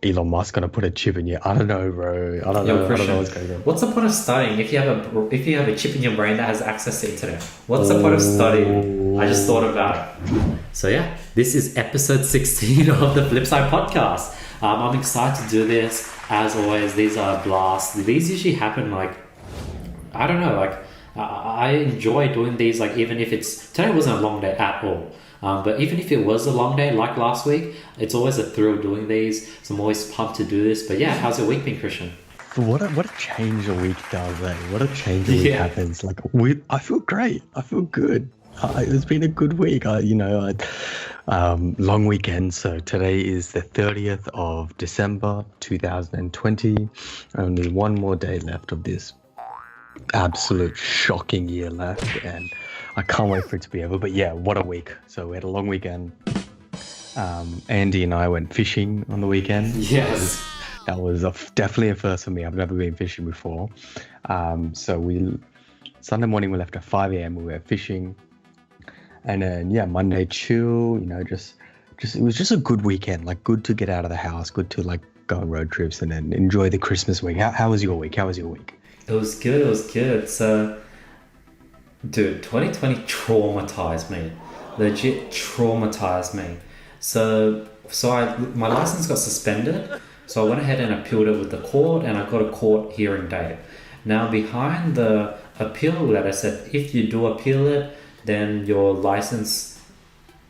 Elon Musk gonna put a chip in you? I don't know, bro. I don't Yo, know. I don't know Christian, what's going on. what's the point of studying if you have a chip in your brain that has access to internet? What's the point of studying? I just thought Oh, about it. So yeah, this is episode 16 of the Flipside podcast. I'm excited to do this. As always, these are blasts. These usually happen like, I don't know, like I enjoy doing these, like even if today wasn't a long day at all. But even if it was a long day like last week, it's always a thrill doing these. So I'm always pumped to do this. But yeah, how's your week been, Christian? what a change a week does, eh? What a change a week Yeah. happens. Like I feel great. I feel good. It's been a good week. Long weekend. So today is the 30th of December, 2020. Only one more day left of this absolute shocking year left, and I can't wait for it to be over. But yeah, what a week. So we had a long weekend. Andy and I went fishing on the weekend. Yes. That was definitely a first for me. I've never been fishing before. Sunday morning we left at 5 a.m. We went fishing, and then yeah, Monday chill. Just it was just a good weekend. Like good to get out of the house, good to like go on road trips, and then enjoy the Christmas week. How was your week? How was your week? It was good. It was good. So, dude, 2020 traumatized me. Legit traumatized me. My license got suspended. So I went ahead and appealed it with the court, and I got a court hearing date. Now, behind the appeal letter said if you do appeal it, then your license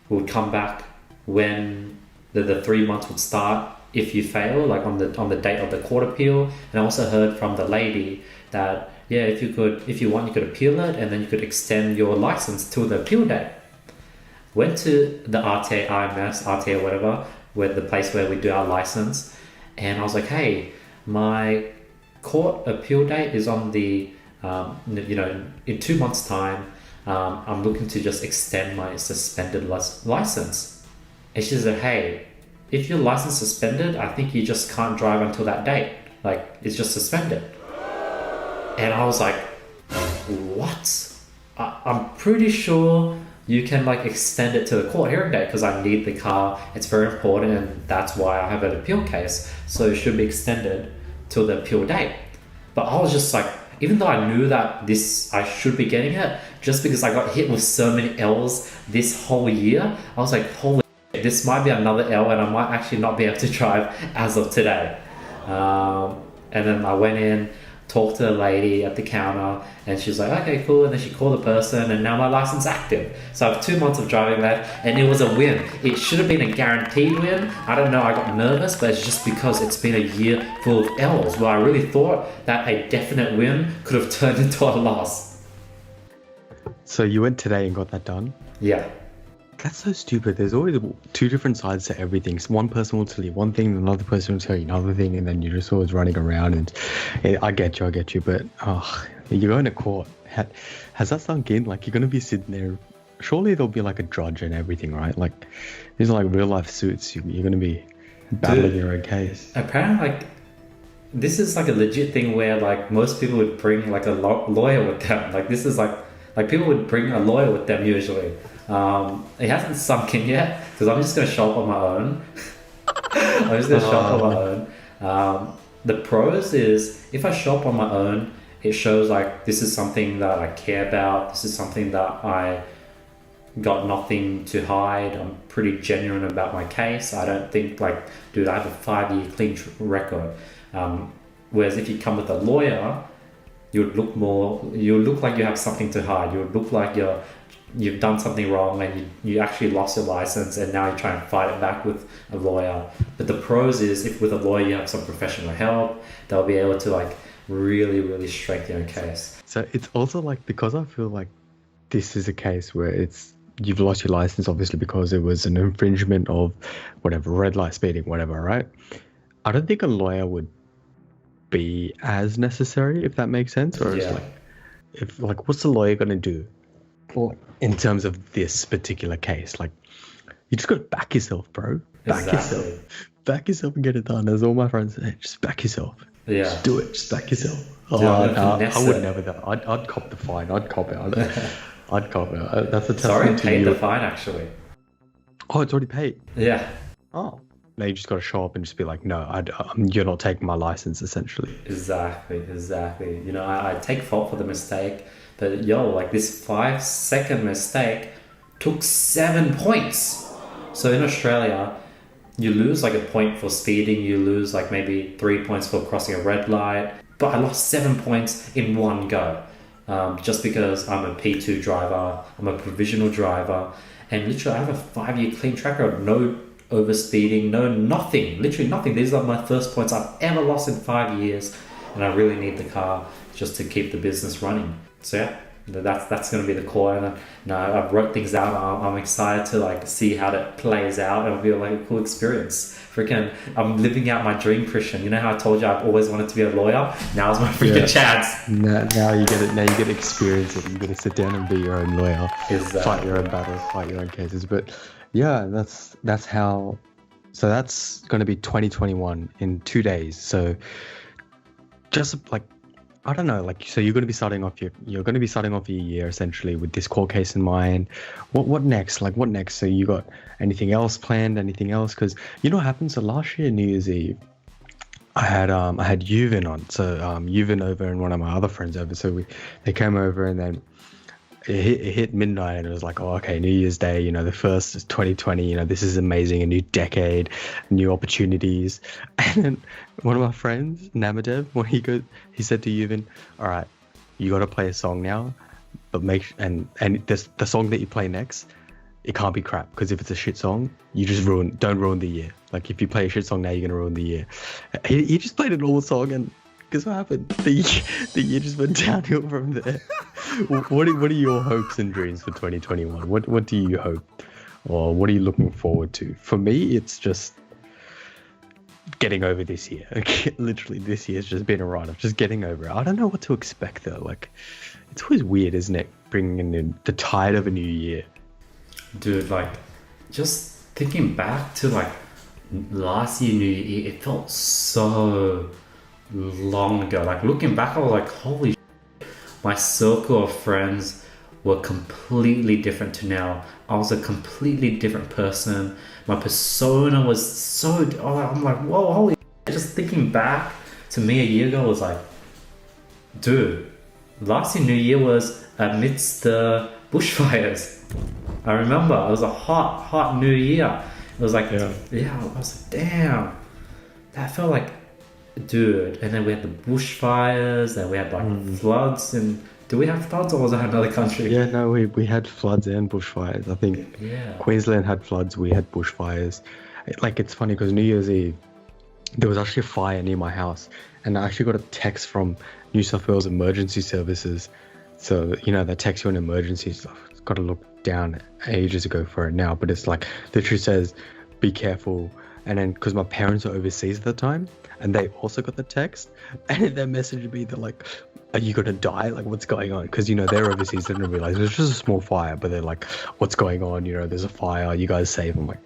would come back when the 3 months would start if you fail, like on the date of the court appeal. And I also heard from the lady that yeah, if you want, you could appeal it, and then you could extend your license till the appeal date. Went to the RTA, IMS, RTA, whatever, where the place where we do our license, and I was like, hey, my court appeal date is on the, in 2 months' time. I'm looking to just extend my suspended license. And she said, hey, if your license is suspended, I think you just can't drive until that date. Like, it's just suspended. And I was like, what? I'm pretty sure you can like extend it to the court hearing date because I need the car. It's very important, and that's why I have an appeal case. So it should be extended till the appeal date. But I was just like, even though I knew that I should be getting it, just because I got hit with so many L's this whole year, I was like, holy shit, this might be another L, and I might actually not be able to drive as of today. And then I went in, talked to the lady at the counter, and she's like, okay, cool. And then she called the person, and now my license active. So I have 2 months of driving left, and it was a win. It should have been a guaranteed win. I don't know, I got nervous, but it's just because it's been a year full of L's where I really thought that a definite win could have turned into a loss. So you went today and got that done? Yeah. That's so stupid. There's always two different sides to everything. So one person will tell you one thing, another person will tell you another thing, and then you're just always running around. And I get you. But you're going to court. Has that sunk in? Like, you're going to be sitting there. Surely there'll be like a judge and everything, right? Like, these are like real life suits. You're going to be battling your own case. Apparently, like, this is like a legit thing where like most people would bring like a lawyer with them. Like, this is like people would bring a lawyer with them usually. It hasn't sunk in yet because I'm just going to show up on my own. I'm just going to show up on my own. The pros is if I show up on my own, it shows like this is something that I care about. This is something that I got nothing to hide. I'm pretty genuine about my case. I don't think like, dude, I have a 5-year clean record. Whereas if you come with a lawyer, you would look like you have something to hide. You would look like you've done something wrong, and you actually lost your license, and now you try and fight it back with a lawyer. But the pros is if with a lawyer you have some professional help, they'll be able to like really, really strengthen your case. So it's also like, because I feel like this is a case where you've lost your license obviously because it was an infringement of whatever, red light speeding, whatever, right? I don't think a lawyer would be as necessary, if that makes sense. Or Yeah. it's like what's the lawyer going to do in terms of this particular case? Like, you just got to back yourself, bro. Back yourself and get it done. As all my friends say, just back yourself. Yeah. Just do it. Just back yourself. Dude, I would never do that. I'd cop the fine. I'd cop it. I'd cop it. That's a Sorry, testament to paid you. the fine actually. Oh, it's already paid. Yeah. Oh, Now you just got to show up and just be like, no, you're not taking my license, essentially. Exactly. You know, I take fault for the mistake, but yo, like this 5 second mistake took 7 points. So in Australia, you lose like a point for speeding, you lose like maybe 3 points for crossing a red light, but I lost 7 points in one go. Just because I'm a P2 driver, I'm a provisional driver, and literally I have a 5-year clean track record, no overspeeding, no nothing, literally nothing. These are my first points I've ever lost in 5 years, and I really need the car just to keep the business running. So yeah, that's going to be the core. And I've wrote things out. I'm excited to like see how that plays out. It'll be like a cool experience. Freaking, I'm living out my dream, Christian. You know how I told you I've always wanted to be a lawyer? Now's my freaking chance. Now you get it. Now you get to experience it. You got to sit down and be your own lawyer, Exactly. fight your own battles, fight your own cases. But yeah, that's how. So that's going to be 2021 in 2 days. So just like, I don't know, like, so you're going to be starting off your year essentially with this court case in mind. What next? Like, what next? So you got anything else planned? Anything else? Because you know what happened? So last year, New Year's Eve, I had Yuvin on. So Yuvin over and one of my other friends over. So they came over, and then it hit midnight, and it was like, oh, okay, New Year's Day, you know, the first is 2020, you know, this is amazing, a new decade, new opportunities. And then one of my friends, Namadev, when he said to Yuvin, all right, you got to play a song now, but and the song that you play next, it can't be crap, because if it's a shit song, you just don't ruin the year. Like, if you play a shit song now, you're gonna ruin the year. He just played a normal song, and guess what happened? The year just went downhill from there. What are your hopes and dreams for 2021? What do you hope, or what are you looking forward to? For me, it's just getting over this year. Literally, this year's just been a write-off. Just getting over it. I don't know what to expect though. Like, it's always weird, isn't it? Bringing in the tide of a new year. Dude, like, just thinking back to like last year, New Year, it felt so long ago. Like, looking back, I was like, holy shit. My circle of friends were completely different to now. I was a completely different person. My persona was so, I'm like, whoa, holy shit. Just thinking back to me a year ago was like, dude, last year New Year was amidst the bushfires. I remember it was a hot New Year. It was like, yeah, I was like, damn, that felt like, dude. And then we had the bushfires, and we had like floods. And do we have floods, or was that another country? Yeah, no, we had floods and bushfires. I think Queensland had floods, we had bushfires. Like, it's funny because New Year's Eve, there was actually a fire near my house, and I actually got a text from New South Wales Emergency Services. So, you know, they text you on emergencies. I've got to look down ages ago for it now, but it's like, literally says, be careful. And then, because my parents were overseas at the time, and they also got the text, and they messaged me, they're like, are you gonna die? Like, what's going on? Because, you know, they're overseas, they didn't realize it was just a small fire, but they're like, what's going on? You know, there's a fire, you guys safe. I'm like,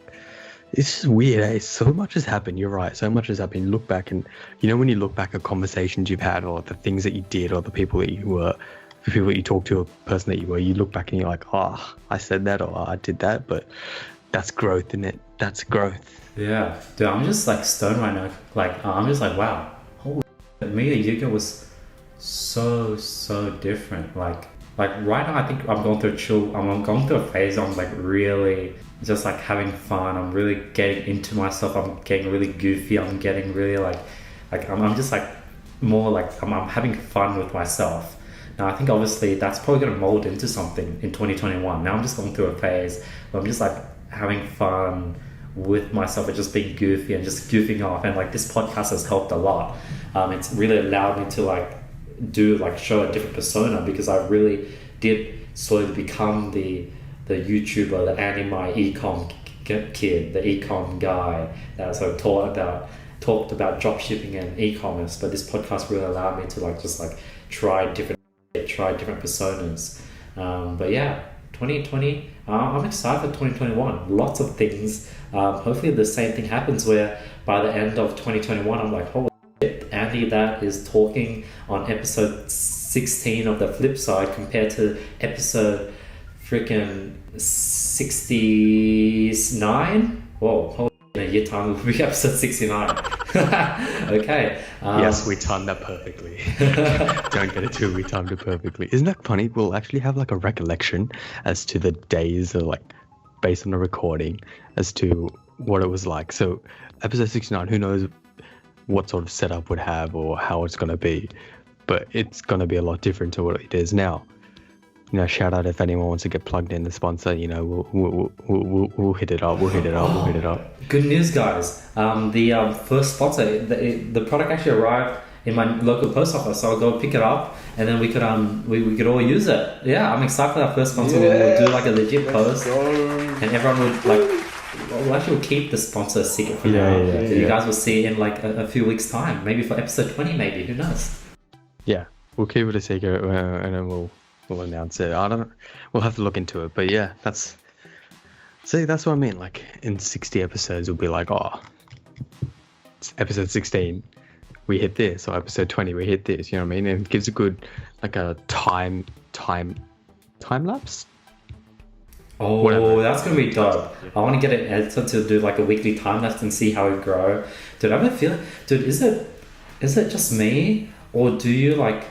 it's just weird, eh? So much has happened. You're right, so much has happened. You look back, and you know, when you look back at conversations you've had, or the things that you did, or the people that you were, the people that you talked to, or the person that you were, you look back and you're like, oh, I said that, or I did that. But that's growth, isn't it? That's growth. Yeah, dude, I'm just like stoned right now. Like, I'm just like, wow, holy shit, me a year ago was so different. Like right now, I think I'm going through I'm going through a phase. I'm like really just like having fun. I'm really getting into myself. I'm getting really goofy. I'm getting really like I'm just like more like I'm having fun with myself. Now, I think obviously that's probably going to mold into something in 2021. Now I'm just going through a phase where I'm just like having fun with myself and just being goofy and just goofing off. And like, this podcast has helped a lot. It's really allowed me to like show a different persona, because I really did slowly become the YouTuber, the Andy Mai ecom kid, the ecom guy that sort of talked about dropshipping and e-commerce. But this podcast really allowed me to like just like try different personas. But yeah, 2020, I'm excited for 2021. Lots of things. Hopefully the same thing happens, where by the end of 2021, I'm like, holy shit, Andy that is talking on episode 16 of the flip side compared to episode freaking 69. Whoa, holy shit, In a year time, will be episode 69. Okay. Yes, we timed that perfectly. Don't get it too. We timed it perfectly. Isn't that funny? We'll actually have like a recollection as to the days, or like based on the recording, as to what it was like. So, episode 69. Who knows what sort of setup would have or how it's gonna be, but it's gonna be a lot different to what it is now. Shout out if anyone wants to get plugged in the sponsor. We'll hit it up. We'll hit it up. Good news, guys. The first sponsor, the product actually arrived in my local post office, so I'll go pick it up, and then we could we could all use it. Yeah, I'm excited for that first sponsor. We'll do like a legit post, and everyone would like. We'll actually keep the sponsor secret for now. You guys will see it in like a few weeks' time, maybe for episode 20, maybe. Who knows? Yeah, we'll keep it a secret, and then we'll announce it. We'll have to look into it, but yeah, that's what I mean. Like in 60 episodes, we'll be like, oh, it's episode 16, we hit this, or episode 20, we hit this. You know what I mean? And it gives a good like a time lapse. Oh, whatever. That's gonna be dope. I want to get an editor to do like a weekly time lapse and see how it grow. Dude, I'm gonna feel. Dude, is it just me, or do you like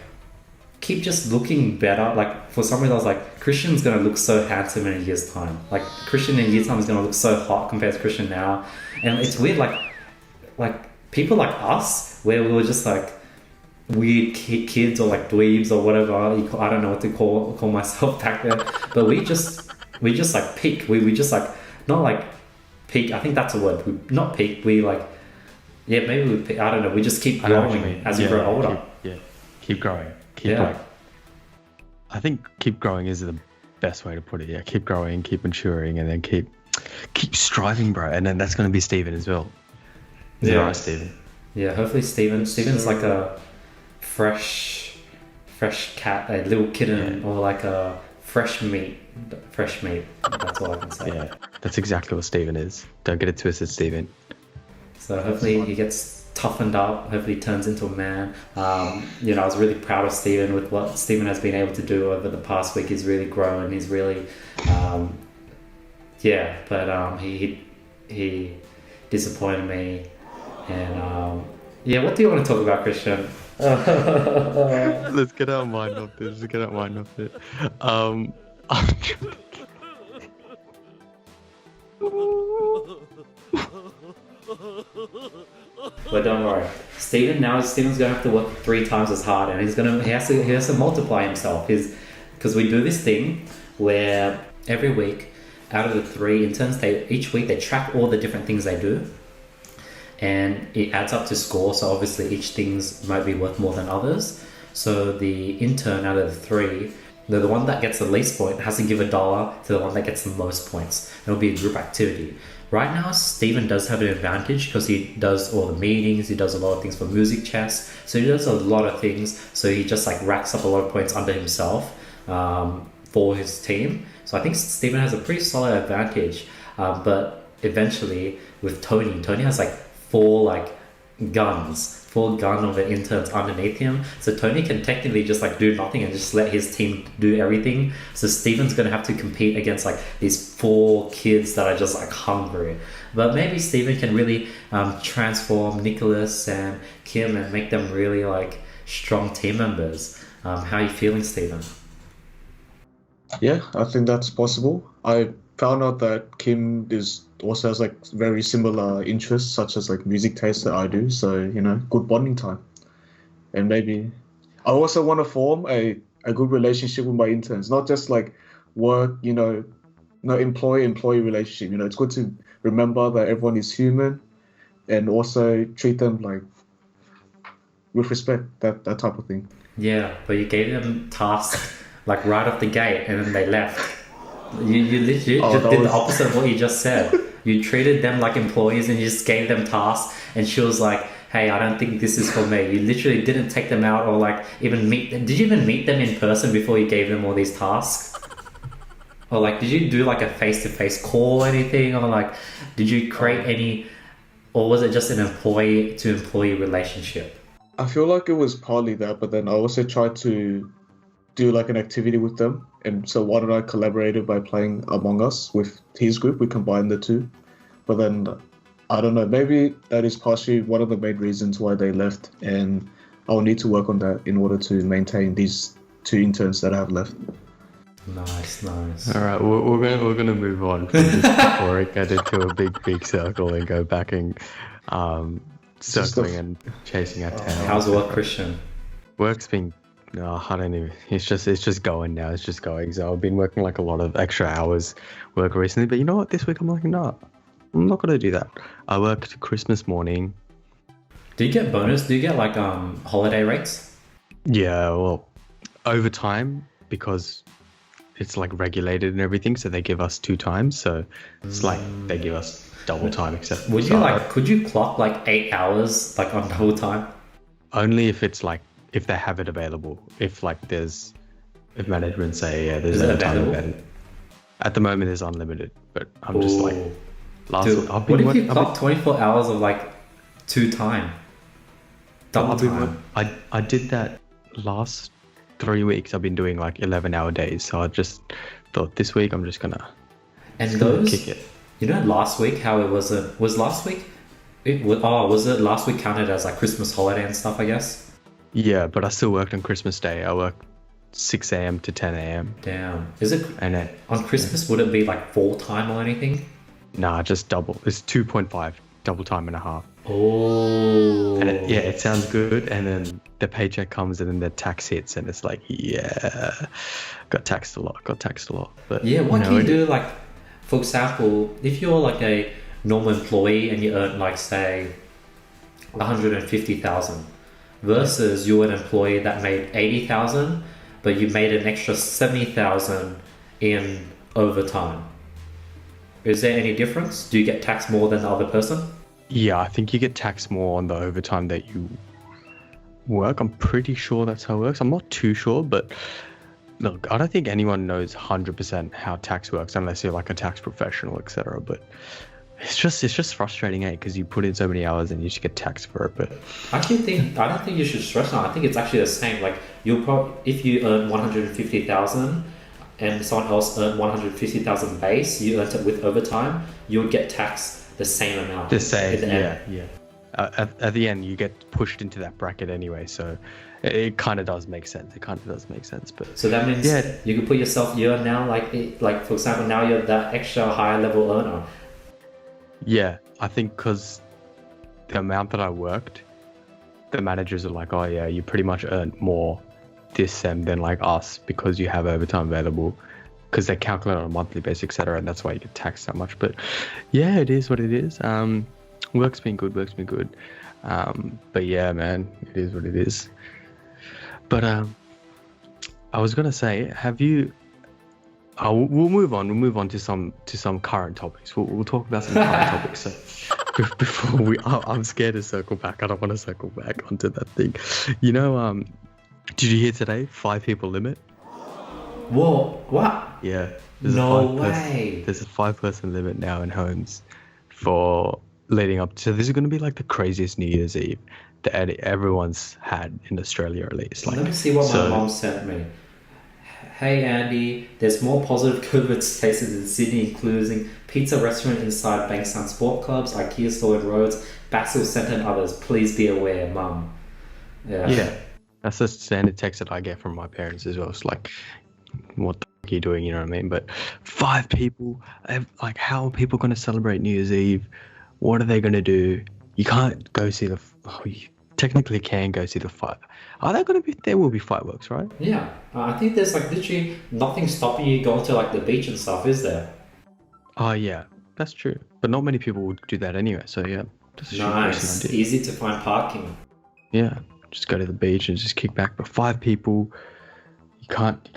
keep just looking better? Like for some reason, I was like, Christian's gonna look so handsome in a year's time. Like Christian in a year's time is gonna look so hot compared to Christian now, and it's weird. Like people like us, where we were just like weird kids or like dweebs or whatever. I don't know what to call myself back then, but we just like peak. We just like not like peak. I think that's a word. We not peak. We like maybe we peak. I don't know. We just keep growing as we grow older. Keep growing. Like, I think keep growing is the best way to put it. Yeah, keep growing, keep maturing, and then keep striving, bro. And then that's going to be Steven as well. Is it right, Steven? Yeah, hopefully Steven's like a fresh cat, a little kitten, or like a fresh meat. That's all I can say. Yeah, that's exactly what Steven is. Don't get it twisted, Steven. So hopefully he gets toughened up, hopefully turns into a man. I was really proud of Steven with what Steven has been able to do over the past week. He's really grown. He's really, he disappointed me. And what do you want to talk about, Christian? Let's get our mind off this. But don't worry, Steven's gonna have to work 3 times as hard, and he has to multiply himself. Because we do this thing where every week, out of the 3 interns, each week they track all the different things they do, and it adds up to score. So obviously each things might be worth more than others. So the intern out of the 3, the one that gets the least point has to give $1 to the one that gets the most points. It'll be a group activity. Right now, Steven does have an advantage because he does all the meetings, he does a lot of things for music chess, so he does a lot of things, so he just like racks up a lot of points under himself for his team. So I think Steven has a pretty solid advantage, but eventually with Tony has like 4 gun of the interns underneath him, so Tony can technically just like do nothing and just let his team do everything. So Steven's gonna have to compete against like these 4 kids that are just like hungry. But maybe Steven can really transform Nicholas and Kim and make them really like strong team members. How are you feeling, Steven? Yeah, I think that's possible. I found out that Kim also has like very similar interests, such as like music taste that I do. So, good bonding time. And maybe I also want to form a good relationship with my interns, not just like work, employee relationship. It's good to remember that everyone is human and also treat them like with respect, that type of thing. Yeah, but you gave them tasks like right off the gate and then they left. You literally did the opposite of what you just said. You treated them like employees and you just gave them tasks, and she was like, hey, I don't think this is for me. You literally didn't take them out or like even meet them. Did you even meet them in person before you gave them all these tasks? Or like, did you do like a face-to-face call or anything? Or like, did you create any, or was it just an employee-to-employee relationship? I feel like it was partly that, but then I also tried to do like an activity with them. And so Juan and I collaborated by playing Among Us with his group. We combined the 2. But then I don't know. Maybe that is partially one of the main reasons why they left, and I'll need to work on that in order to maintain these 2 interns that I have left. Nice, nice. All right, we're gonna move on from this before it get into a big circle and go back and circling and chasing our tail. How's work, Christian? Work's been, I don't even. It's just going now. It's just going. So I've been working like a lot of extra hours work recently. But you know what? This week I'm like, no, I'm not gonna do that. I worked Christmas morning. Do you get bonus? Do you get like holiday rates? Yeah, well, overtime because it's like regulated and everything. So they give us 2 times. So it's like they give us double time. Except would you like? Could you clock like 8 hours like on double time? Only if it's like if they have it available. If management say there's Is it overtime available? available. At the moment, there's unlimited. But I'm just like Dude, what if you clock 24 hours of like 2 time? Double time. I did that last 3 weeks. I've been doing like 11-hour days. So I just thought this week I'm just gonna kick it. You know, last week how it was last week? Was it last week counted as like Christmas holiday and stuff? I guess. Yeah, but I still worked on Christmas Day. I worked 6 a.m. to 10 a.m. Damn. Is it? And on Christmas? Would it be like full time or anything? Nah, just double. It's 2.5, double time and a half. Oh. And it sounds good. And then the paycheck comes and then the tax hits and it's like, yeah, got taxed a lot. But yeah, what can you do? Like, for example, if you're like a normal employee and you earn like say 150,000 versus you're an employee that made 80,000, but you made an extra 70,000 in overtime. Is there any difference? Do you get taxed more than the other person? Yeah, I think you get taxed more on the overtime that you work. I'm pretty sure that's how it works. I'm not too sure, but look, I don't think anyone knows 100% how tax works unless you're like a tax professional, etc. But it's just frustrating, because you put in so many hours and you just get taxed for it. But I don't think you should stress on it. I think it's actually the same. Like if you earn 150,000 and someone else earned 150,000 base, you earned it with overtime, you would get taxed the same amount. The same, yeah. At the end, you get pushed into that bracket anyway, so it kind of does make sense. But so that means you can put yourself. You're now like for example, now you're that extra higher level earner. Yeah, I think because the amount that I worked, the managers are like, oh yeah, you pretty much earned more this sem than like us because you have overtime available, because they calculate on a monthly basis, etc. And that's why you get taxed so much. But yeah, it is what it is. Work's been good. But yeah, man, it is what it is. But I was gonna say, have you? We'll move on. We'll move on to some current topics. We'll talk about some current topics. So before I'm scared to circle back. I don't want to circle back onto that thing. You know, did you hear today? 5 people limit. Whoa! What? Yeah. No way. There's a 5-person limit now in homes for leading up. So this is going to be like the craziest New Year's Eve that everyone's had in Australia, at least. Like, let me see what my mom sent me. Hey Andy, there's more positive COVID cases in Sydney, including pizza restaurant inside Bankstown Sport Clubs, IKEA store in Rhodes, Basil Centre and others. Please be aware, Mum. Yeah. That's the standard text that I get from my parents as well. It's like, what the fuck are you doing? You know what I mean? But 5 people, like, how are people going to celebrate New Year's Eve? What are they going to do? You can't go see you technically can go see the fight. There will be fireworks, right? Yeah. I think there's like literally nothing stopping you going to like the beach and stuff, is there? Oh, yeah. That's true. But not many people would do that anyway. So, yeah. Nice. Easy to find parking. Yeah. Just go to the beach and just kick back. But 5 people, you can't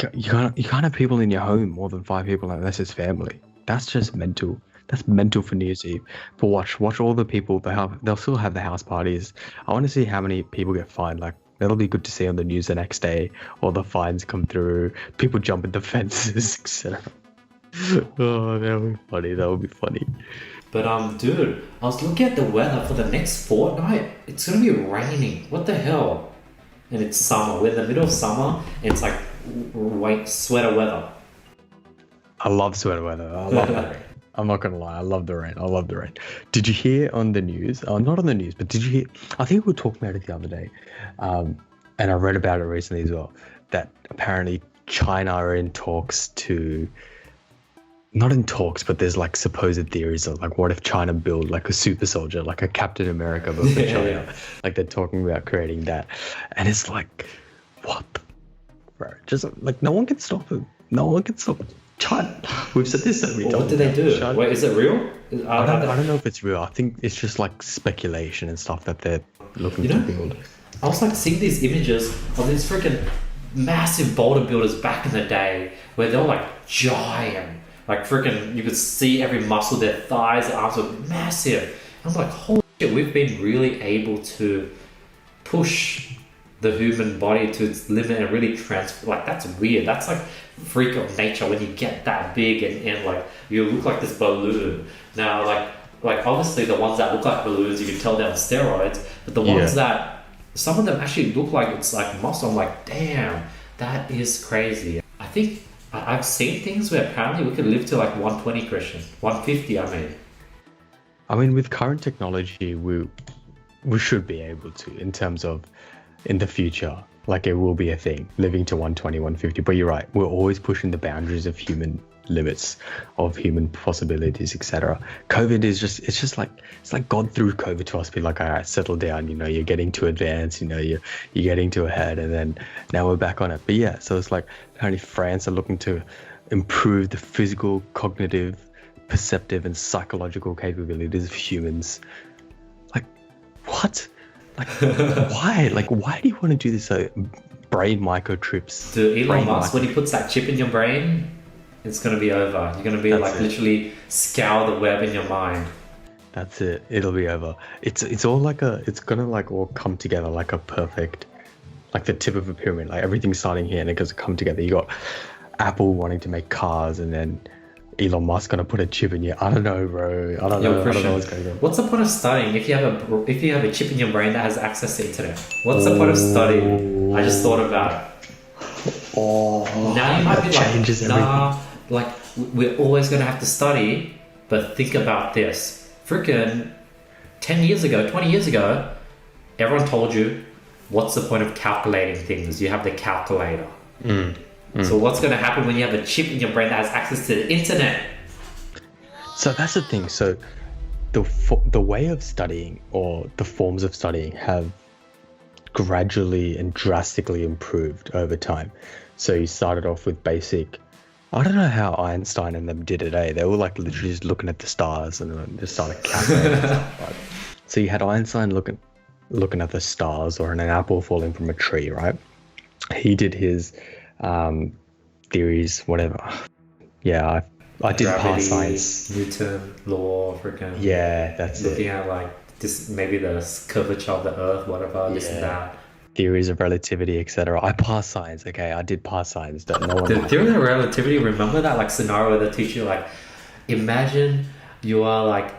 have people in your home more than 5 people unless it's family. That's just mental. That's mental for New Year's Eve. But watch all the people. They'll still have the house parties. I want to see how many people get fined. Like, that'll be good to see on the news the next day. All the fines come through. People jumping the fences, etc. Oh, that would be funny. But dude, I was looking at the weather for the next fortnight. It's gonna be raining. What the hell? And it's summer. We're in the middle of summer, and it's like sweater weather. I love sweater weather. I love that. I'm not gonna lie, I love the rain. I love the rain. Did you hear on the news? Oh, not on the news, but did you hear? I think we were talking about it the other day, and I read about it recently as well. That apparently China are in talks to, not in talks, but there's like supposed theories of like, what if China build like a super soldier, like a Captain America, but for China? Yeah. Like they're talking about creating that, and it's like, what, bro? Just like no one can stop him. No one can stop China. We've said this so many times. What did they do? China. Wait, is it real? I don't know if it's real. I think it's just like speculation and stuff that they're looking You to know, build. I was like seeing these images of these freaking massive boulder builders back in the day where they were like giant. Like freaking, you could see every muscle, their thighs, their arms were massive. I was like, holy shit, we've been really able to push the human body to its limit and really like, that's weird. That's like freak of nature when you get that big and like, you look like this balloon. Now, like obviously the ones that look like balloons, you can tell they're on steroids, but the ones that, some of them actually look like it's like muscle. I'm like, damn, that is crazy. I think I've seen things where apparently we could live to like 120, Christian. 150, I mean. I mean, with current technology, we should be able to, in terms of in the future, like it will be a thing, living to 120, 150. But you're right, we're always pushing the boundaries of human limits, of human possibilities, etc. COVID is just, it's like God threw COVID to us, be like, all right, settle down, you know, you're getting too advanced, you know, you're getting too ahead, and then now we're back on it. But yeah, so it's like apparently France are looking to improve the physical, cognitive, perceptive, and psychological capabilities of humans. Like, what? Like, why? Like, why do you want to do this? Brain microchips. To Elon Musk, when he puts that chip in your brain, it's going to be over. You're going to be literally scour the web in your mind. That's it. It'll be over. It's all like it's going to like all come together like a perfect, like the tip of a pyramid. Like everything's starting here and it goes to come together. You got Apple wanting to make cars, and then Elon Musk gonna put a chip in you. I don't know, bro. I don't know what's going on. What's the point of studying if you have a chip in your brain that has access to internet? What's the point of studying? I just thought about it. Now you might be changes like, nah, like we're always gonna have to study, but think about this. Freaking 10 years ago, 20 years ago, everyone told you, what's the point of calculating things? You have the calculator. So what's going to happen when you have a chip in your brain that has access to the internet? So that's the thing. So the way of studying, or the forms of studying, have gradually and drastically improved over time. So you started off with basic, I don't know how Einstein and them did it, eh? They were like literally just looking at the stars and then just started calculating stuff, right? So you had Einstein looking at the stars, or an apple falling from a tree, right? He did his theories, whatever. Yeah, I did pass science. Newton law, freaking. Yeah, that's looking it. at like this, maybe the curvature of the earth, whatever, this and that. Theories of relativity, etc. I passed science. Okay, I did pass science. No one. The theory of relativity. Remember that like scenario where the teacher like, imagine you are like,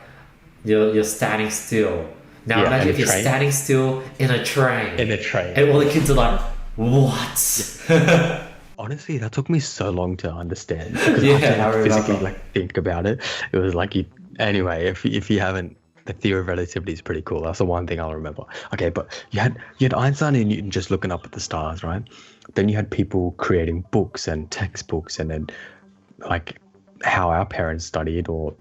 you're standing still. Now imagine if you're standing still in a train. And all the kids are like, what? Honestly, that took me so long to understand, because I had to physically like think about it. It was like anyway, if you haven't, the theory of relativity is pretty cool. That's the one thing I'll remember. Okay, but you had Einstein and Newton just looking up at the stars, right? Then you had people creating books and textbooks, and then like how our parents studied or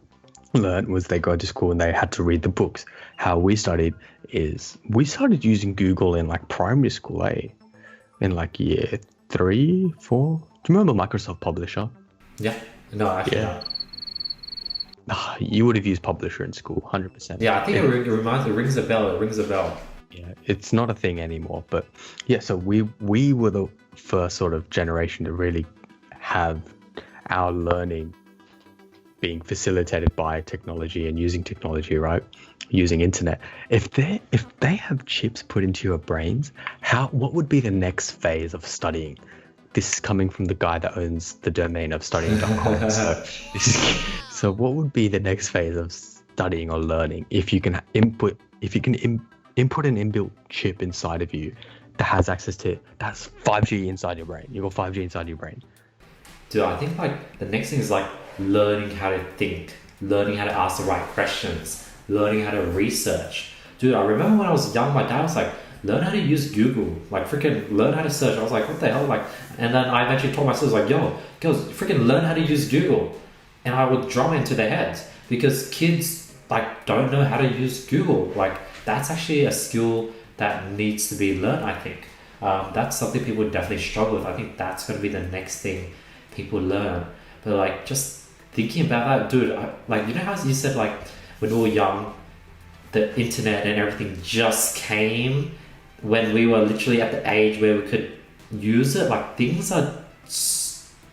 learned was they go to school and they had to read the books. How we studied is we started using Google in like primary school, in like year 3, 4. Do you remember Microsoft Publisher? Yeah. No, actually not. You would have used Publisher in school, 100%. Yeah, I think it rings a bell. Yeah, it's not a thing anymore. But yeah, so we were the first sort of generation to really have our learning being facilitated by technology and using technology, right? Using internet. If they have chips put into your brains, what would be the next phase of studying? This is coming from the guy that owns the domain of studying.com. So what would be the next phase of studying or learning if you can input an inbuilt chip inside of you that has access to, that's 5G inside your brain. You got 5G inside your brain. Dude, I think like the next thing is like learning how to think. learning how to ask the right questions, learning how to research. Dude, I remember when I was young, my dad was like, learn how to use Google, like freaking learn how to search. I was like, what the hell? Like, and then I eventually told my sisters like, yo, girls, freaking learn how to use Google. And I would drum into their heads because kids like don't know how to use Google. Like that's actually a skill that needs to be learned, I think. That's something people definitely struggle with. I think that's going to be the next thing people learn. But like just thinking about that, dude, like, you know how you said like when we were young, the internet and everything just came when we were literally at the age where we could use it. Like things are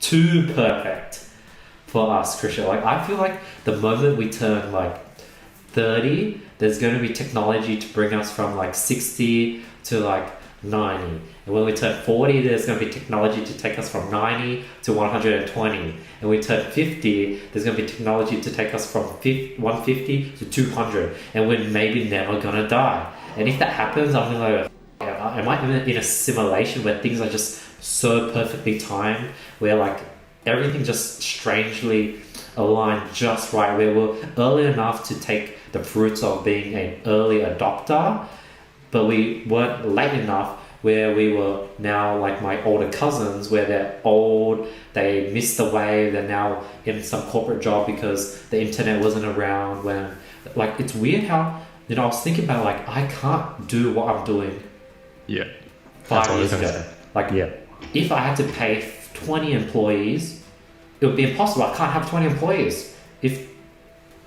too perfect for us, Christian. Like I feel like the moment we turn like 30, there's going to be technology to bring us from like 60 to like 90. And when we turn 40, there's going to be technology to take us from 90 to 120. And when we turn 50, there's going to be technology to take us from 150 to 200. And we're maybe never going to die. And if that happens, I'm like, am I in a simulation where things are just so perfectly timed, where like everything just strangely aligned just right, where we're early enough to take the fruits of being an early adopter, but we weren't late enough where we were now like my older cousins, where they're old, they missed the wave, they're now in some corporate job because the internet wasn't around when, like, it's weird how, you know, I was thinking about like, I can't do what I'm doing 5 years ago. Like, if I had to pay 20 employees, it would be impossible. I can't have 20 employees if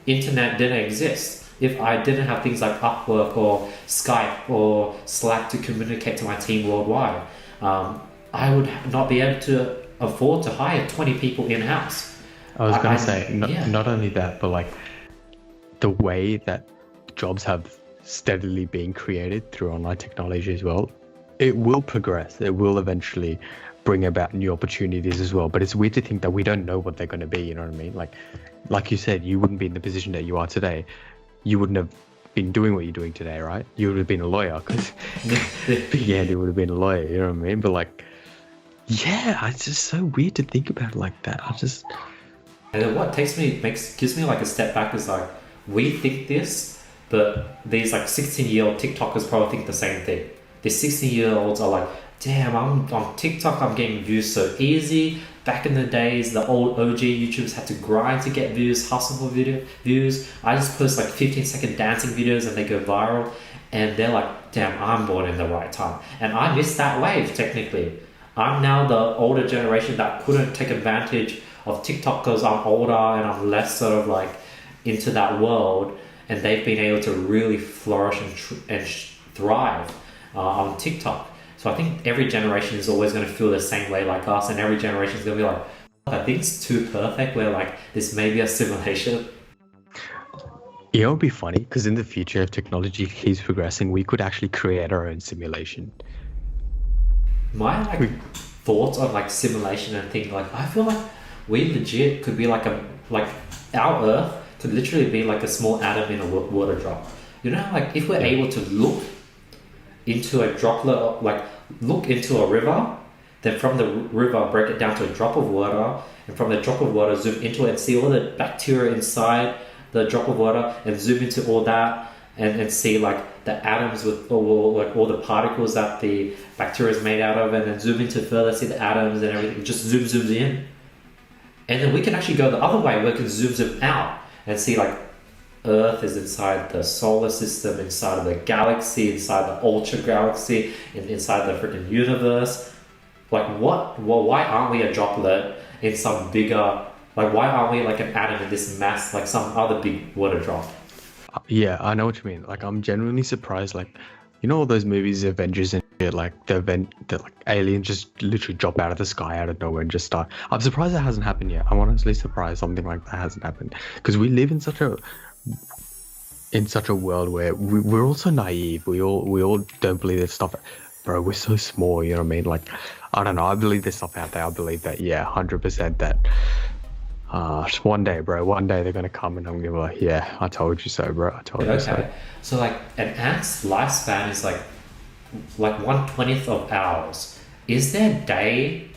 internet didn't exist. If I didn't have things like Upwork or Skype or Slack to communicate to my team worldwide, I would not be able to afford to hire 20 people in-house. I was going to say, not only that, but like the way that jobs have steadily been created through online technology as well, it will progress. It will eventually bring about new opportunities as well. But it's weird to think that we don't know what they're going to be, you know what I mean? Like you said, you wouldn't be in the position that you are today. You wouldn't have been doing what you're doing today, right? You would have been a lawyer, because Big Andy would have been a lawyer, you know what I mean? But like, yeah, it's just so weird to think about it like that. And then what gives me like a step back is like, we think this, but these like 16-year-old TikTokers probably think the same thing. These 16-year-olds are like, damn, I'm on TikTok, I'm getting views so easy. Back in the days, the old OG YouTubers had to grind to get views, hustle for views. I just post like 15-second dancing videos and they go viral. And they're like, damn, I'm born in the right time. And I missed that wave, technically. I'm now the older generation that couldn't take advantage of TikTok because I'm older and I'm less sort of like into that world. And they've been able to really flourish and thrive on TikTok. So I think every generation is always going to feel the same way like us, and every generation is going to be like, I think it's too perfect, where like this may be a simulation. It would be funny, because in the future, if technology keeps progressing, we could actually create our own simulation. My thoughts on like simulation and things, like I feel like we legit could be like our Earth could literally be like a small atom in a water drop. You know, like if we're able to look into a droplet, like look into a river, then from the river break it down to a drop of water, and from the drop of water zoom into it and see all the bacteria inside the drop of water, and zoom into all that and see like the atoms with all the particles that the bacteria is made out of, and then zoom into further, see the atoms and everything, just zooms in. And then we can actually go the other way, where we can zoom out and see like Earth is inside the solar system, inside of the galaxy, inside the ultra galaxy, and inside the freaking universe. Like what? Well, why aren't we a droplet in some bigger? Like why aren't we like an atom in this mass, like some other big water drop? Yeah, I know what you mean. Like I'm genuinely surprised. Like, you know all those movies, Avengers and shit, like the like aliens just literally drop out of the sky out of nowhere and just start. I'm surprised that hasn't happened yet. I'm honestly surprised something like that hasn't happened, because we live in such a world where we're also naive. We all don't believe this stuff. Bro, we're so small, you know what I mean? Like, I don't know. I believe there's stuff out there. I believe that, 100% that one day, bro, they're going to come and I'm going to be like, yeah, I told you so, bro. I told you so. So, like, an ant's lifespan is like 1/20th of ours. Is their day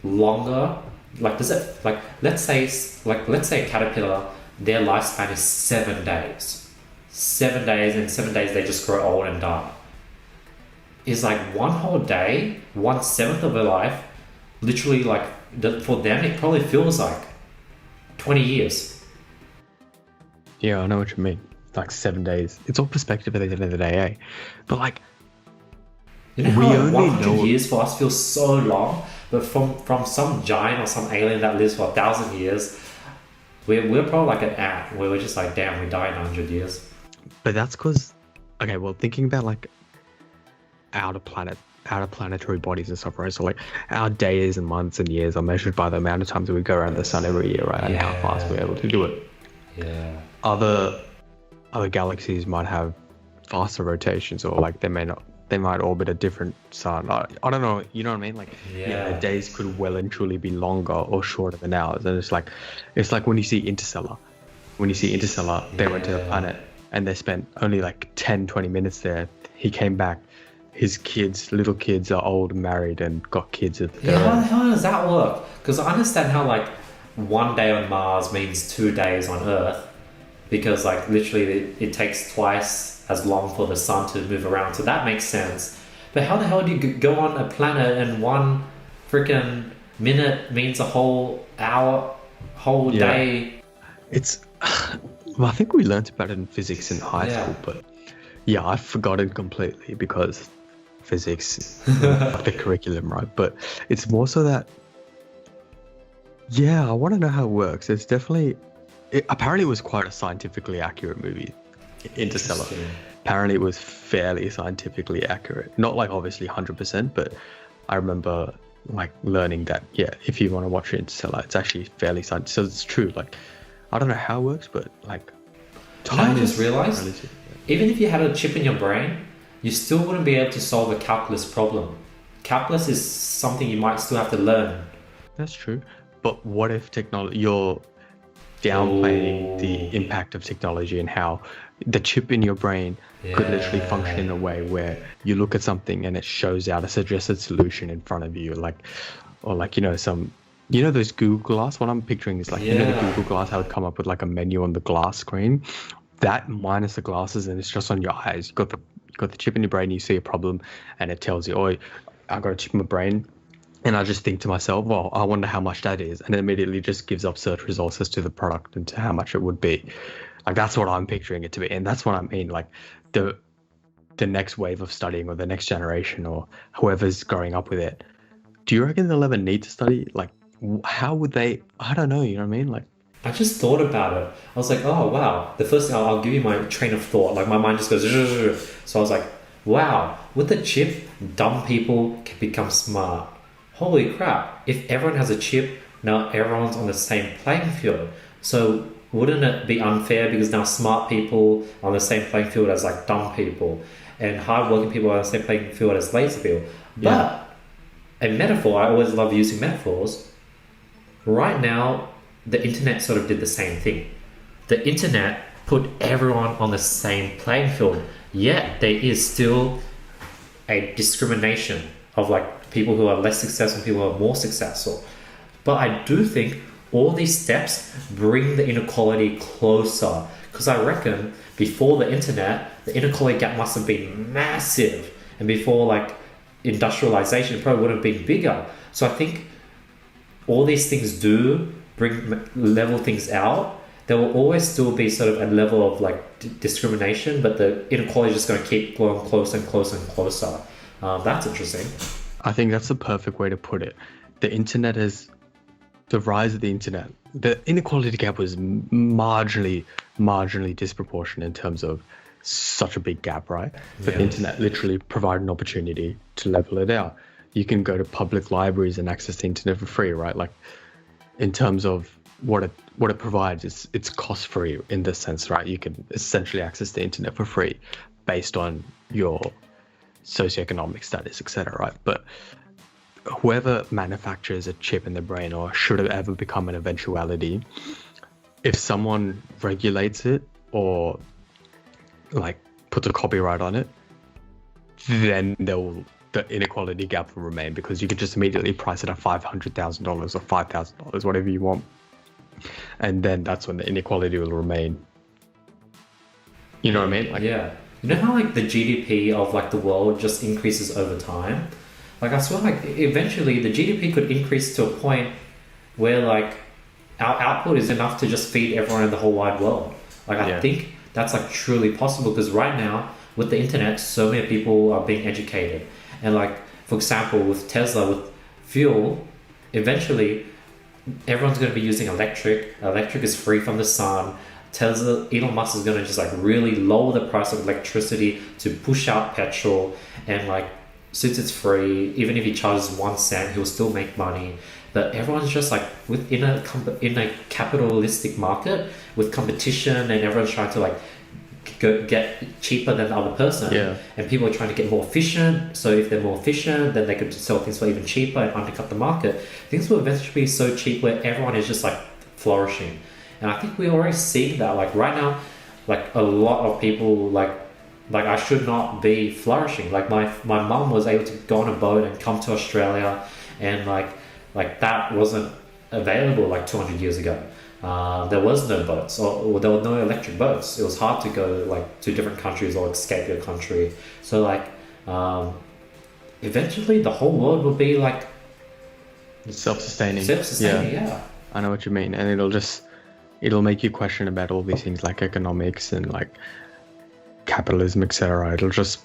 longer? Like, does it, like, let's say a caterpillar their lifespan is 7 days. 7 days, and 7 days they just grow old and die. It's like one whole day, 1/7 of their life, literally like for them it probably feels like 20 years. Yeah, I know what you mean. Like 7 days. It's all perspective at the end of the day, eh? But like, You know we how like only 100 know years for us feels so long, but from some giant or some alien that lives for 1,000 years, we're probably like an ant where we're just like, damn, we die in 100 years. But that's because, okay, well, thinking about like outer planetary bodies and stuff, right? So like our days and months and years are measured by the amount of times that we go around the sun every year, right? And how fast we're able to do it. Yeah. Other galaxies might have faster rotations, or like they might orbit a different sun. I don't know, you know what I mean? Like, Yeah. the days could well and truly be longer or shorter than ours. And it's like when you see Interstellar. When you see Interstellar, they went to the planet and they spent only like 10-20 minutes there. He came back. His little kids are old, married, and got kids of their Yeah, how the own. hell does that work? Because I understand how like 1 day on Mars means 2 days on Earth, because like literally it takes twice as long for the sun to move around, so that makes sense. But how the hell do you go on a planet and 1 freaking minute means a whole hour, whole Yeah. day? It's, well, I think we learned about it in physics in high Yeah. school, but yeah, I've forgotten completely because physics, not the curriculum, right? But it's more so that, yeah, I want to know how it works. It's definitely, apparently it was quite a scientifically accurate movie, Interstellar. Interesting. Apparently it was fairly scientifically accurate. Not like obviously 100%, but I remember like learning that, yeah, if you want to watch Interstellar, it's actually fairly scientific. So it's true. Like, I don't know how it works, but like, You know, I time just is realized, relative. even if you had a chip in your brain, you still wouldn't be able to solve a calculus problem. Calculus is something you might still have to learn. That's true. But what if you're downplaying the impact of technology and how the chip in your brain could literally function in a way where you look at something and it shows out a suggested solution in front of you, or those Google Glass. What I'm picturing is like, the Google Glass, how it come up with like a menu on the glass screen, that minus the glasses, and it's just on your eyes. You got the chip in your brain, you see a problem and it tells you, oh, I got a chip in my brain. And I just think to myself, well, I wonder how much that is. And it immediately just gives up search results as to the product and to how much it would be. Like, that's what I'm picturing it to be. And that's what I mean. Like, the next wave of studying, or the next generation, or whoever's growing up with it, do you reckon they'll ever need to study? Like, how would they? I don't know. You know what I mean? Like, I just thought about it. I was like, oh, wow. The first thing, I'll give you my train of thought. Like, my mind just goes, so I was like, wow, with the chip, dumb people can become smart. Holy crap. If everyone has a chip, now everyone's on the same playing field. So wouldn't it be unfair, because now smart people are on the same playing field as like dumb people, and hardworking people are on the same playing field as lazy people? Yeah. But a metaphor, I always love using metaphors. Right now, the internet sort of did the same thing. The internet put everyone on the same playing field, yet there is still a discrimination of like people who are less successful and people who are more successful. But I do think all these steps bring the inequality closer, because I reckon before the internet, the inequality gap must have been massive, and before like industrialization, it probably would have been bigger. So I think all these things do level things out. There will always still be sort of a level of like discrimination, but the inequality is just going to keep going closer and closer and closer. That's interesting. I think that's the perfect way to put it. The rise of the internet, the inequality gap was marginally disproportionate in terms of such a big gap, right? But the internet literally provided an opportunity to level it out. You can go to public libraries and access the internet for free, right? Like, in terms of what it provides, it's cost free in this sense, right? You can essentially access the internet for free based on your socioeconomic status, etc., right? But whoever manufactures a chip in the brain, or should have ever become an eventuality, if someone regulates it or like puts a copyright on it, then the inequality gap will remain, because you could just immediately price it at $500,000 or $5,000, whatever you want. and then that's when the inequality will remain. You know what I mean? Like, yeah. You know how like the GDP of like the world just increases over time? Like I swear like eventually the GDP could increase to a point where like our output is enough to just feed everyone in the whole wide world. Like I think that's like truly possible because right now with the internet so many people are being educated. And like for example with Tesla with fuel, eventually everyone's going to be using electric. Electric is free from the sun. Tesla, Elon Musk is going to just like really lower the price of electricity to push out petrol, and like since it's free, even if he charges 1 cent, he'll still make money. But everyone's just like in a capitalistic market with competition, and everyone's trying to like get cheaper than the other person. And people are trying to get more efficient. So if they're more efficient, then they could sell things for even cheaper and undercut the market. Things will eventually be so cheap where everyone is just like flourishing. And I think we're already seeing that. Like right now, like a lot of people like I should not be flourishing. Like my mum was able to go on a boat and come to Australia, and like that wasn't available like 200 years ago. There was no boats, or there were no electric boats. It was hard to go like to different countries or escape your country. So like eventually the whole world will be like self-sustaining. Yeah. I know what you mean, and it'll make you question about all these things like economics and like capitalism, etc. It'll just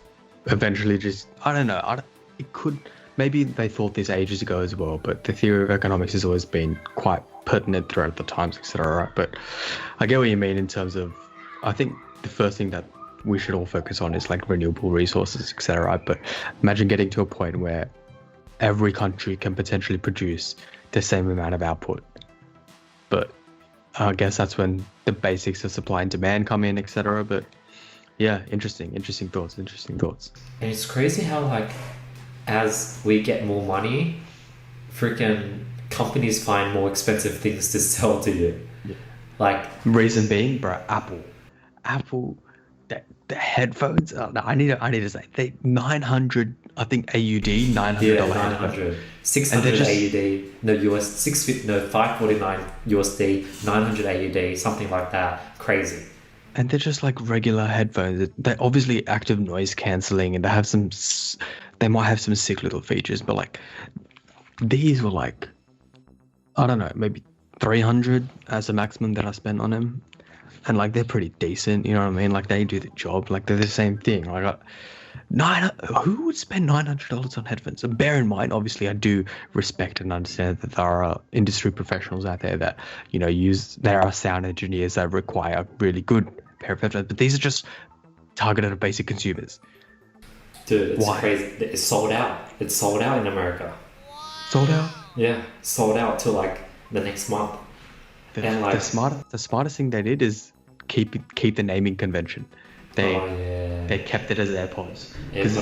eventually just, I don't know, it could, maybe they thought this ages ago as well, but the theory of economics has always been quite pertinent throughout the times, etc. Right? But I get what you mean in terms of, I think the first thing that we should all focus on is like renewable resources, etc. Right? But imagine getting to a point where every country can potentially produce the same amount of output, but I guess that's when the basics of supply and demand come in, etc. But yeah, interesting thoughts. And it's crazy how like as we get more money, freaking companies find more expensive things to sell to you. Like reason being, bro, Apple, the headphones. I need to say they 900. I think AUD $900. Yeah, 900, 600 AUD. No US 650. No 549 USD. 900 AUD. Something like that. Crazy. And they're just like regular headphones. They're obviously active noise cancelling, and they might have some sick little features, but like these were like, I don't know, maybe 300 as the maximum that I spent on them, and like they're pretty decent. You know what I mean? Like they do the job. Like they're the same thing. Like who would spend $900 on headphones? And bear in mind, obviously, I do respect and understand that there are industry professionals out there that there are sound engineers that require a really good pair of headphones, but these are just targeted at basic consumers. Dude, it's crazy. It's sold out. It's sold out in America. Sold out? Yeah, sold out till like the next month. The smartest thing they did is keep the naming convention. They kept it as AirPods, because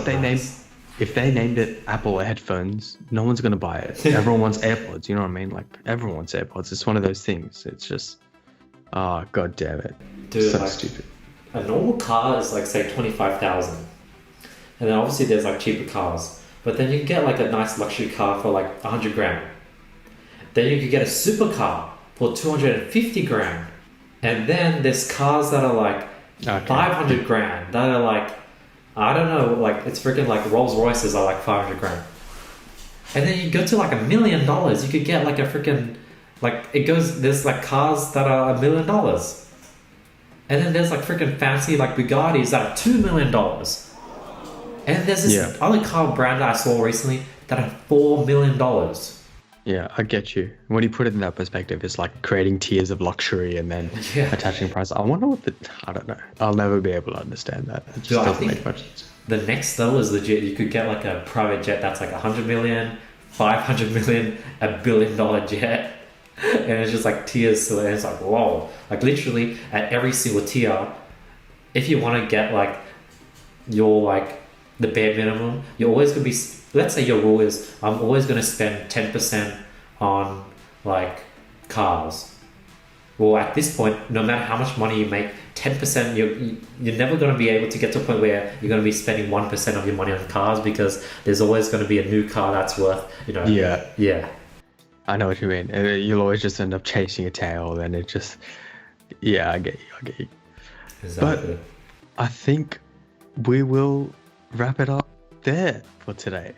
if they named it Apple headphones, no one's gonna buy it. Everyone wants AirPods. You know what I mean? Like everyone wants AirPods. It's one of those things. It's just, god damn it, dude, so like, stupid. A normal car is like say 25,000, and then obviously there's like cheaper cars, but then you can get like a nice luxury car for like 100 grand. Then you could get a supercar for 250 grand, and then there's cars that are like 500 grand that are like, I don't know, like it's freaking like Rolls Royces are like 500 grand. And then you go to like $1 million, you could get like a freaking, like there's like cars that are $1 million. And then there's like freaking fancy like Bugattis that are $2 million. And there's this other car brand that I saw recently that are $4 million. Yeah, I get you. When you put it in that perspective, it's like creating tiers of luxury and then attaching price. I wonder I don't know. I'll never be able to understand that. It just doesn't make much sense. The next level is legit. You could get like a private jet that's like 100 million, 500 million, $1 billion jet. And it's just like tiers. So it's like, whoa. Like literally at every single tier, if you want to get like your like the bare minimum, you're always going to be, let's say your rule is I'm always going to spend 10% on like cars. Well, at this point, no matter how much money you make, 10%, you're never going to be able to get to a point where you're going to be spending 1% of your money on cars, because there's always going to be a new car that's worth, Yeah. I know what you mean. You'll always just end up chasing a tail, and it just, yeah, I get you. Exactly. But I think we will wrap it up there for today.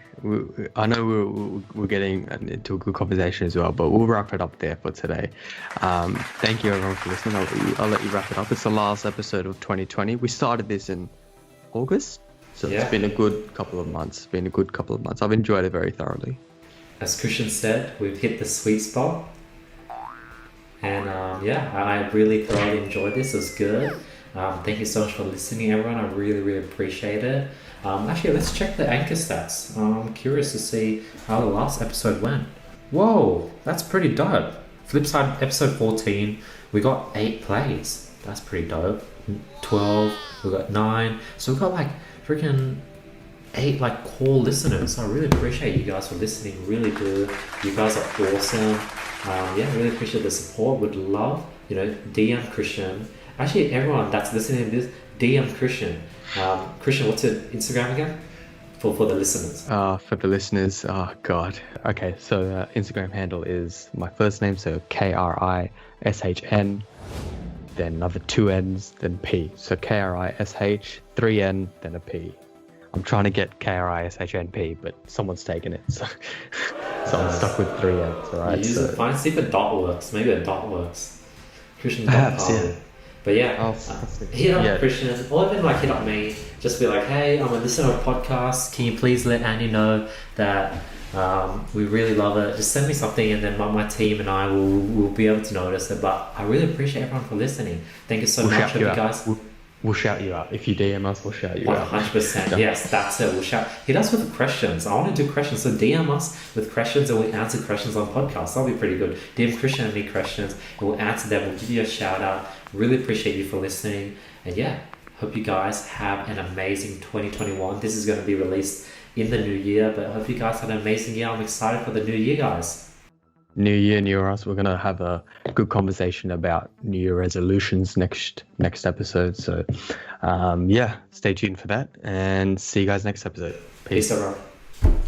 I know we're getting into a good conversation as well, but we'll wrap it up there for today. Thank you everyone for listening. I'll let you wrap it up. It's the last episode of 2020. We started this in August, so Yeah. it's been a good couple of months. I've enjoyed it very thoroughly. As Christian said, we've hit the sweet spot. And I really thoroughly enjoyed this. It was good. Thank you so much for listening, everyone. I really, really appreciate it. Actually, let's check the anchor stats. I'm curious to see how the last episode went. Whoa, that's pretty dope. Flipside episode 14, we got 8 plays. That's pretty dope. 12, we got 9. So we got like freaking 8 like core listeners. I really appreciate you guys for listening. Really do. You guys are awesome. Really appreciate the support. Would love, DM Christian. Actually, everyone that's listening to this, DM Christian. Christian, what's your Instagram again? For the listeners. For the listeners, oh god. Okay, so Instagram handle is my first name, so KRISHN, then another 2 N's, then P. So KRISH, 3 N, then a P. I'm trying to get KRISHNP, but someone's taken it, so I'm stuck with 3 N's. Alright. See if a dot works. Maybe a dot works. Christian. Perhaps, yeah. But yeah, hit up Christian, or even hit up me. Just be like, hey, I'm a listener of podcasts. Can you please let Andy know that we really love it? Just send me something, and then my team and I will be able to notice it. But I really appreciate everyone for listening. Thank you so much, you guys. We'll shout you out. If you DM us, we'll shout you out. 100%. Yes, that's it. We'll shout. Hit us with questions. I want to do questions. So DM us with questions, and we'll answer questions on podcasts. That'll be pretty good. DM Christian and me questions, and we'll answer them. We'll give you a shout out. Really appreciate you for listening. And yeah, hope you guys have an amazing 2021. This is going to be released in the new year, but I hope you guys have an amazing year. I'm excited for the new year, guys. New year, new us. We're gonna have a good conversation about New Year resolutions next episode. So, stay tuned for that, and see you guys next episode. Peace, everyone.